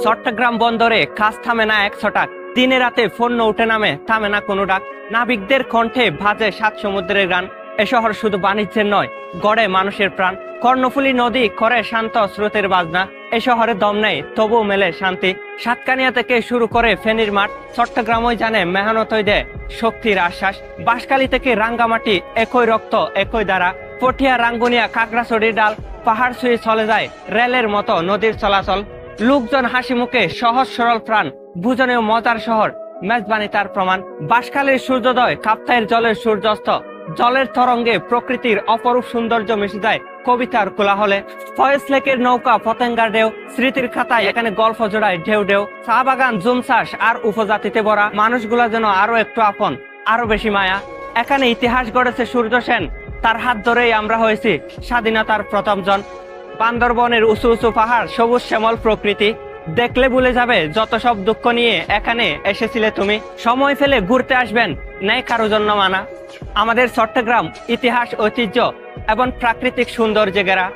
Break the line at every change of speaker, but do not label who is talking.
চট্টগ্রাম বন্দরে কাজ থামে না 100 টাক, দিনে রাতে ফোন উঠে নামে, থামে না কোনো ডাক। নাবিকদের কণ্ঠে ভাজে 7 সমুদ্রের গান। এ শহর শুধু বাণিজ্যের নয়, গড়ে মানুষের প্রাণ। কর্ণফুলী নদী করে শান্ত স্রোতের বাজনা। এ শহরে দম নেই, তবু মেলে শান্তি। সাতকানিয়া থেকে শুরু করে ফেনীর মাঠ, চট্টগ্রামই জানে মেহনতই দেয় শক্তির আশ্বাস। বাঁশখালী থেকে রাঙ্গামাটি, একই রক্ত একই দ্বারা। পটিয়া, রাঙ্গুনিয়া, খাগড়াছড়ির ডাল, পাহাড় ছুঁয়ে চলে যায় রেলের মতো নদীর চলাচল। লোকজন হাসি মুখে, সহজ সরল প্রাণ, ভুজনেও মজার শহর, মেজবানি তার প্রমাণ। বাঁশখালীর সূর্যোদয়, কাপ্তাইয়ের জলের সূর্যাস্ত, জলের তরঙ্গে প্রকৃতির অপরূপ সৌন্দর্য মিশে যায় কবিতার কোলাহলে। ফয়েজ লেকের নৌকা, পতেঙ্গার ঢেউ, স্মৃতির খাতায় এখানে গল্প জোড়ায় ঢেউ ঢেউ। চা বাগান, জুম চাষ আর উপজাতিতে ভরা, মানুষগুলা যেন আরো একটু আপন, আরো বেশি মায়া। এখানে ইতিহাস গড়েছে সূর্য সেন, তার হাত ধরেই আমরা হয়েছি স্বাধীনতার প্রথমজন। বান্দরবনের উঁচু উঁচু পাহাড়, সবুজ শ্যামল প্রকৃতি, দেখলে ভুলে যাবে যত সব দুঃখ নিয়ে এখানে এসেছিলে তুমি। সময় ফেলে ঘুরতে আসবেন, নেই কারো জন্য মানা। আমাদের চট্টগ্রাম ইতিহাস, ঐতিহ্য এবং প্রাকৃতিক সৌন্দর্যে ঘেরা।